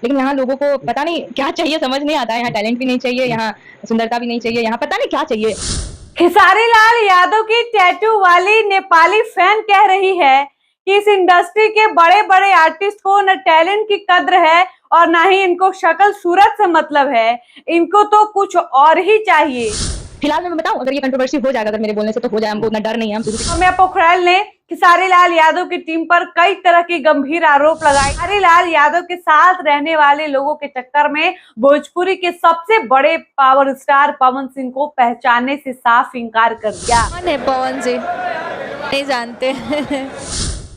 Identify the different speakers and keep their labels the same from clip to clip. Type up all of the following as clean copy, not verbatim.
Speaker 1: लेकिन यहाँ लोगों को पता नहीं क्या चाहिए, समझ नहीं आता है। यहाँ टैलेंट भी नहीं चाहिए, यहाँ सुंदरता भी नहीं चाहिए, यहाँ पता नहीं क्या चाहिए।
Speaker 2: खेसारी लाल यादव की टैटू वाली नेपाली फैन कह रही है कि इस इंडस्ट्री के बड़े बड़े आर्टिस्ट को न टैलेंट की कद्र है और ना ही इनको शक्ल सूरत से मतलब है, इनको तो कुछ और ही चाहिए।
Speaker 1: फिलहाल मैं बताऊं, अगर ये कंट्रोवर्सी हो जाएगा अगर मेरे बोलने से तो हो जाए, हमको उतना डर नहीं है। हम
Speaker 2: सौम्या पोखरल ने खेसारी लाल यादव की टीम पर कई तरह की गंभीर आरोप लगाए। खेसारी लाल यादव के साथ रहने वाले लोगों के चक्कर में भोजपुरी के सबसे बड़े पावर स्टार पवन सिंह को पहचानने से साफ इंकार कर दिया।
Speaker 3: कौन है पवन जी? नहीं जानते।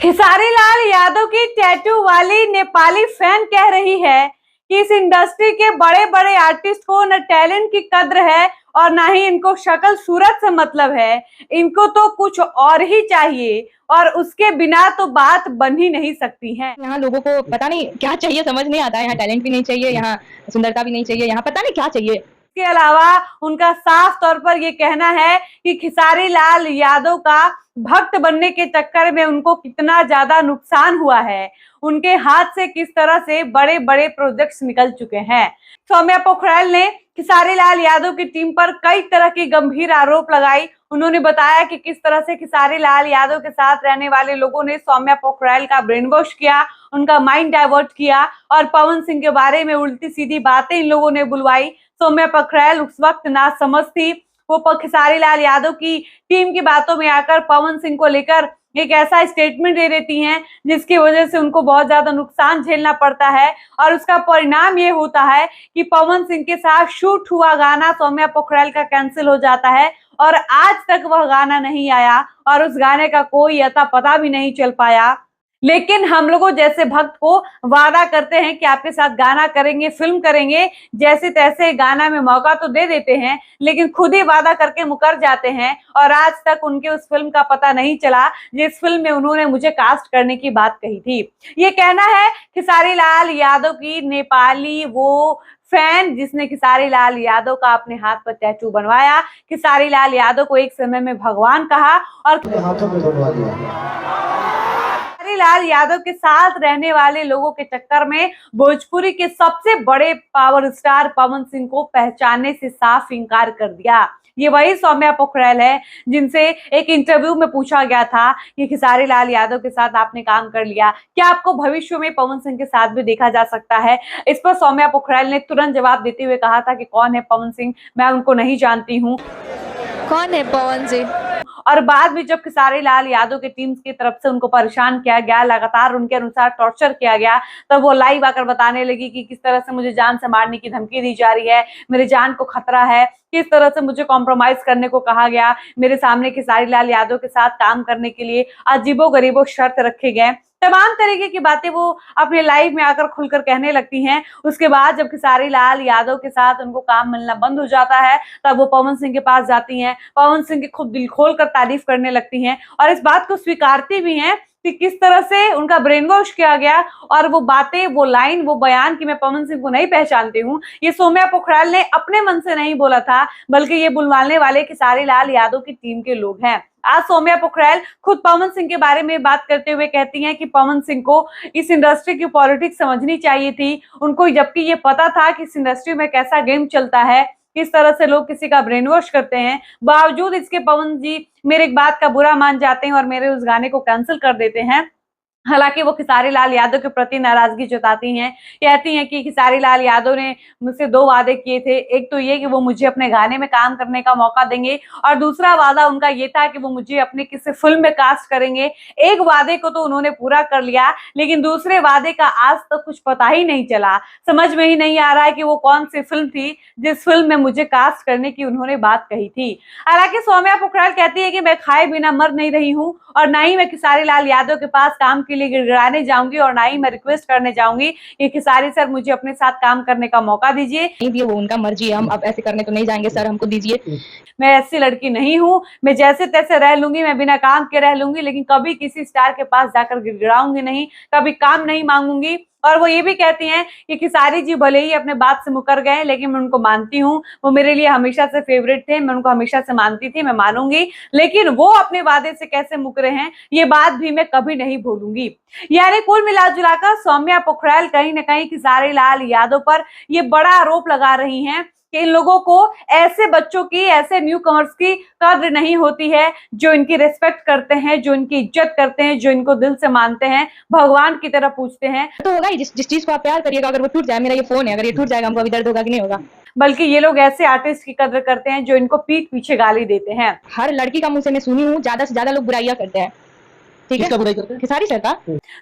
Speaker 2: खेसारी लाल यादव की टैटू वाली नेपाली फैन कह रही है कि इस इंडस्ट्री के बड़े बड़े आर्टिस्ट को न टैलेंट की कद्र है और ना ही इनको शक्ल सूरत से मतलब है, इनको तो कुछ और ही चाहिए और उसके बिना तो बात बन ही नहीं सकती है।
Speaker 1: यहाँ लोगों को पता नहीं क्या चाहिए, समझ नहीं आता है। यहाँ टैलेंट भी नहीं चाहिए, यहाँ सुंदरता भी नहीं चाहिए, यहाँ पता नहीं क्या चाहिए।
Speaker 2: इसके अलावा उनका साफ तौर पर यह कहना है कि खेसारी लाल यादव का भक्त बनने के चक्कर में उनको कितना ज्यादा नुकसान हुआ है, उनके हाथ से किस तरह से बड़े बड़े प्रोजेक्ट्स निकल चुके हैं। सौम्या पोखरल ने खेसारी लाल यादव की टीम पर कई तरह की गंभीर आरोप लगाई। उन्होंने बताया कि किस तरह से खेसारी लाल यादव के साथ रहने वाले लोगों ने सौम्या पोखरल का ब्रेन वॉश किया, उनका माइंड डाइवर्ट किया और पवन सिंह के बारे में उल्टी सीधी बातें इन लोगों ने बुलवाई। सौम्या पोखरल उस वक्त नासमझ थी, वो खेसारी लाल यादव की टीम की बातों में आकर पवन सिंह को लेकर एक ऐसा स्टेटमेंट दे देती हैं जिसकी वजह से उनको बहुत ज्यादा नुकसान झेलना पड़ता है और उसका परिणाम ये होता है कि पवन सिंह के साथ शूट हुआ गाना सौम्या पोखरल का कैंसिल हो जाता है और आज तक वह गाना नहीं आया और उस गाने का कोई अता पता भी नहीं चल पाया। लेकिन हम लोगों जैसे भक्त को वादा करते हैं कि आपके साथ गाना करेंगे, फिल्म करेंगे, जैसे तैसे गाना में मौका तो दे देते हैं लेकिन खुद ही वादा करके मुकर जाते हैं और आज तक उनके उस फिल्म का पता नहीं चला जिस फिल्म में उन्होंने मुझे कास्ट करने की बात कही थी। ये कहना है खेसारी लाल यादव की नेपाली वो फैन जिसने खेसारी लाल यादव का अपने हाथ पर टैटू बनवाया, खेसारी लाल यादव को एक समय में भगवान कहा और हाथों में बनवा दिया। लाल यादव के साथ रहने वाले लोगों के चक्कर में भोजपुरी के सबसे बड़े पावर स्टार पवन सिंह को पहचानने से साफ इंकार कर दिया। ये वही सौम्या पोखरल है जिनसे एक इंटरव्यू में पूछा गया था कि खेसारी लाल यादव के साथ आपने काम कर लिया, क्या आपको भविष्य में पवन सिंह के साथ भी देखा जा सकता है। इस पर सौम्या पोखरल ने तुरंत जवाब देते हुए कहा था कि कौन है पवन सिंह, मैं उनको नहीं जानती हूँ।
Speaker 3: कौन है पवन जी?
Speaker 2: और बाद में जब खेसारी लाल यादव की टीम की तरफ से उनको परेशान किया गया, लगातार उनके अनुसार टॉर्चर किया गया, तब वो लाइव आकर बताने लगी कि किस तरह से मुझे जान से मारने की धमकी दी जा रही है, मेरे जान को खतरा है, किस तरह से मुझे कॉम्प्रोमाइज करने को कहा गया, मेरे सामने खेसारी लाल यादव के साथ काम करने के लिए अजीबो-गरीबो शर्त रखे गए। तमाम तरीके की बातें वो अपने लाइव में आकर खुलकर कहने लगती हैं। उसके बाद जब खेसारी लाल यादव के साथ उनको काम मिलना बंद हो जाता है तब वो पवन सिंह के पास जाती हैं, पवन सिंह की खूब दिल खोल कर तारीफ करने लगती हैं और इस बात को स्वीकारती भी हैं कि किस तरह से उनका ब्रेन वॉश किया गया और वो बातें, वो लाइन, वो बयान कि मैं पवन सिंह को नहीं पहचानती हूँ, ये सौम्या पोखरल ने अपने मन से नहीं बोला था बल्कि ये बुलवाने वाले खेसारी लाल यादव की टीम के लोग हैं। आज सौम्या पोखरल खुद पवन सिंह के बारे में बात करते हुए कहती हैं कि पवन सिंह को इस इंडस्ट्री की पॉलिटिक्स समझनी चाहिए थी उनको, जबकि ये पता था कि इस इंडस्ट्री में कैसा गेम चलता है, किस तरह से लोग किसी का ब्रेन वॉश करते हैं। बावजूद इसके पवन जी मेरे एक बात का बुरा मान जाते हैं और मेरे उस गाने को कैंसिल कर देते हैं। हालांकि वो खेसारी लाल यादव के प्रति नाराजगी जताती हैं, कहती हैं कि खेसारी लाल यादव ने मुझसे 2 वादे किए थे, एक तो ये कि वो मुझे अपने गाने में काम करने का मौका देंगे और दूसरा वादा उनका ये था कि वो मुझे अपने किसी फिल्म में कास्ट करेंगे। एक वादे को तो उन्होंने पूरा कर लिया लेकिन दूसरे वादे का आज तक कुछ पता ही नहीं चला। समझ में ही नहीं आ रहा है कि वो कौन सी फिल्म थी जिस फिल्म में मुझे कास्ट करने की उन्होंने बात कही थी। हालांकि सौम्या पोखरल कहती है कि मैं खाए बिना मर नहीं रही हूँ और ना ही मैं खेसारी लाल यादव के पास काम के लिए गिड़गिड़ाने जाऊंगी और ना ही मैं रिक्वेस्ट करने जाऊंगी कि खेसारी सर मुझे अपने साथ काम करने का मौका दीजिए।
Speaker 1: नहीं, वो उनका मर्जी है, हम अब ऐसे करने तो नहीं जाएंगे, सर हमको दीजिए।
Speaker 2: मैं ऐसी लड़की नहीं हूँ, मैं जैसे तैसे रह लूंगी, मैं बिना काम के रह लूंगी लेकिन कभी किसी स्टार के पास जाकर गिड़गिड़ाऊंगी नहीं, कभी काम नहीं मांगूंगी और वो ये भी कहती हैं कि खेसारी जी भले ही अपने बात से मुकर गए, लेकिन मैं उनको मानती हूँ, वो मेरे लिए हमेशा से फेवरेट थे, मैं उनको हमेशा से मानती थी, मैं मानूंगी, लेकिन वो अपने वादे से कैसे मुकरे हैं ये बात भी मैं कभी नहीं भूलूंगी। यानी कुल मिलाजुलाकर सौम्या पोखरियाल कहीं ना कहीं खेसारी लाल यादव पर ये बड़ा आरोप लगा रही हैं कि इन लोगों को ऐसे बच्चों की, ऐसे न्यू कमर्स की कद्र नहीं होती है, जो इनकी रिस्पेक्ट करते हैं, जो इनकी इज्जत करते हैं, जो इनको दिल से मानते हैं, भगवान की तरह पूछते हैं।
Speaker 1: तो होगा ही, जिस चीज को आप प्यार करिएगा, अगर वो टूट जाए, मेरा ये फोन है, अगर ये टूट जाएगा हमको अभी दर्द होगा कि नहीं होगा।
Speaker 2: बल्कि ये लोग ऐसे आर्टिस्ट की कद्र करते हैं जो इनको पीठ पीछे गाली देते हैं।
Speaker 1: हर लड़की का मुंह से मैं सुनी हूँ, ज्यादा से ज्यादा लोग बुराइयां करते हैं। ठीक है,
Speaker 4: बुराई करते हैं?
Speaker 1: खेसारी सर का।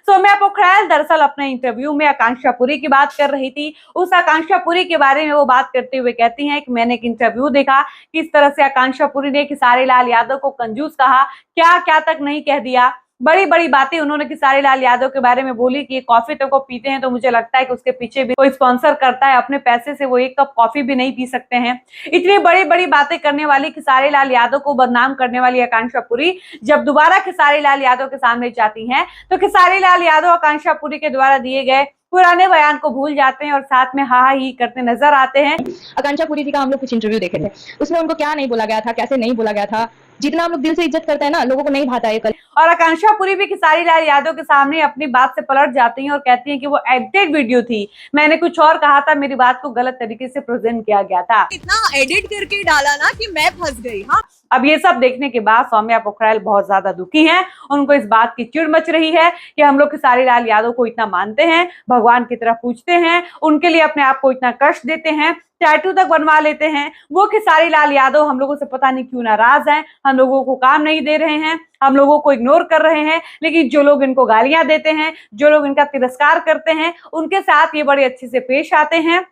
Speaker 2: सौम्या पोखरियाल दरअसल अपने इंटरव्यू में आकांक्षा पुरी की बात कर रही थी। उस आकांक्षा पुरी के बारे में वो बात करते हुए कहती हैं कि मैंने एक इंटरव्यू देखा, किस तरह से आकांक्षा पुरी ने खेसारी लाल यादव को कंजूस कहा, क्या क्या तक नहीं कह दिया। बड़ी बड़ी बातें उन्होंने खेसारी लाल यादव के बारे में बोली कि ये कॉफी तो को पीते हैं तो मुझे लगता है कि उसके पीछे भी कोई स्पॉन्सर करता है, अपने पैसे से वो एक कप कॉफी भी नहीं पी सकते हैं। इतनी बड़ी बड़ी बातें करने वाली खेसारी लाल यादव को बदनाम करने वाली आकांक्षा पुरी जब दोबारा खेसारी लाल यादव के सामने जाती हैं तो खेसारी लाल यादव आकांक्षा पुरी के द्वारा दिए गए पुराने बयान को भूल जाते हैं और साथ में हा ही करते नजर आते हैं।
Speaker 1: आकांक्षा पुरी जी का हम लोग कुछ इंटरव्यू देखे थे, उसमें उनको क्या नहीं बोला गया था, कैसे नहीं बोला गया था, जितना हम लोग दिल से इज्जत करते हैं ना, लोगों को नहीं भाता है कल।
Speaker 2: और आकांक्षा पुरी भी खेसारी लाल यादव के सामने अपनी बात से पलट जाती हैं और कहती हैं कि वो एडिटेड वीडियो थी, मैंने कुछ और कहा था, मेरी बात को गलत तरीके से प्रेजेंट किया गया था।
Speaker 5: इतना एडिट करके डाला ना कि मैं फंस गई। हाँ,
Speaker 2: अब ये सब देखने के बाद सौम्या पोखरियाल बहुत ज्यादा दुखी हैं। उनको इस बात की चिढ़ मच रही है कि हम लोग खेसारी लाल यादव को इतना मानते हैं, भगवान की तरह पूछते हैं, उनके लिए अपने आप को इतना कष्ट देते हैं, टैटू तक बनवा लेते हैं। वो खेसारी लाल यादव हम लोगों से पता नहीं क्यों नाराज हैं, हम लोगों को काम नहीं दे रहे हैं, हम लोगों को इग्नोर कर रहे हैं, लेकिन जो लोग इनको गालियां देते हैं, जो लोग इनका तिरस्कार करते हैं, उनके साथ ये बड़े अच्छे से पेश आते हैं।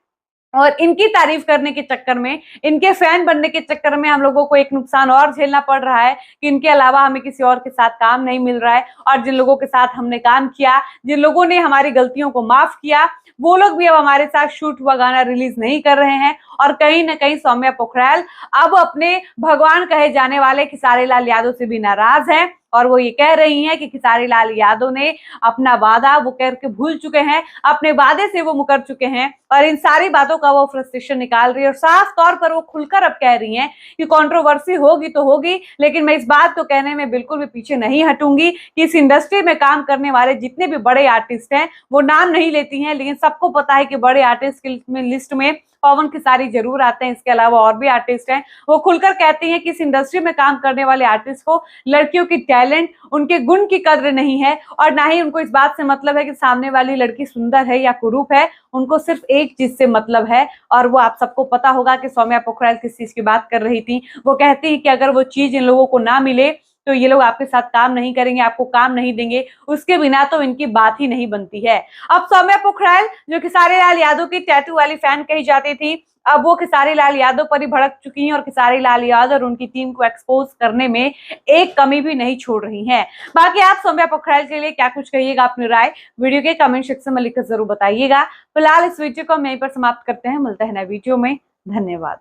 Speaker 2: और इनकी तारीफ करने के चक्कर में, इनके फैन बनने के चक्कर में हम लोगों को एक नुकसान और झेलना पड़ रहा है कि इनके अलावा हमें किसी और के साथ काम नहीं मिल रहा है। और जिन लोगों के साथ हमने काम किया, जिन लोगों ने हमारी गलतियों को माफ किया, वो लोग भी अब हमारे साथ शूट हुआ गाना रिलीज नहीं कर रहे हैं। और कहीं ना कहीं सौम्या पोखरियाल अब अपने भगवान कहे जाने वाले खेसारी लाल यादव से भी नाराज हैं और वो ये कह रही हैं कि खेसारी लाल यादव ने अपना वादा वो करके भूल चुके हैं, अपने वादे से वो मुकर चुके हैं और इन सारी बातों का वो फ्रस्ट्रेशन निकाल रही है। और साफ तौर पर वो खुलकर अब कह रही हैं कि कंट्रोवर्सी होगी तो होगी, लेकिन मैं इस बात को कहने में बिल्कुल भी पीछे नहीं हटूंगी कि इस इंडस्ट्री में काम करने वाले जितने भी बड़े आर्टिस्ट हैं, वो नाम नहीं लेती हैं, लेकिन सबको पता है कि बड़े आर्टिस्ट की लिस्ट में पवन खेसारी जरूर आते हैं, इसके अलावा और भी आर्टिस्ट हैं। वो खुलकर कहती हैं कि इस इंडस्ट्री में काम करने वाले आर्टिस्ट को लड़कियों की टैलेंट, उनके गुण की कद्र नहीं है और ना ही उनको इस बात से मतलब है कि सामने वाली लड़की सुंदर है या कुरूप है। उनको सिर्फ एक चीज से मतलब है और वो आप सबको पता होगा कि सौम्या पोखरियाल किस चीज की बात कर रही थी। वो कहती है कि अगर वो चीज इन लोगों को ना मिले तो ये लोग आपके साथ काम नहीं करेंगे, आपको काम नहीं देंगे, उसके बिना तो इनकी बात ही नहीं बनती है। अब सौम्या पोखरियाल जो खेसारी लाल यादव की टैटू वाली फैन कही जाती थी, अब वो खेसारी लाल यादव पर ही भड़क चुकी हैं और खेसारी लाल यादव और उनकी टीम को एक्सपोज करने में एक कमी भी नहीं छोड़ रही हैं। बाकी आप सौम्या पोखरियाल के लिए क्या कुछ कहिएगा, अपनी राय वीडियो के कमेंट सेक्शन में लिखकर जरूर बताइएगा। फिलहाल इस वीडियो को हम यहीं पर समाप्त करते हैं, मिलते हैं नए वीडियो में। धन्यवाद।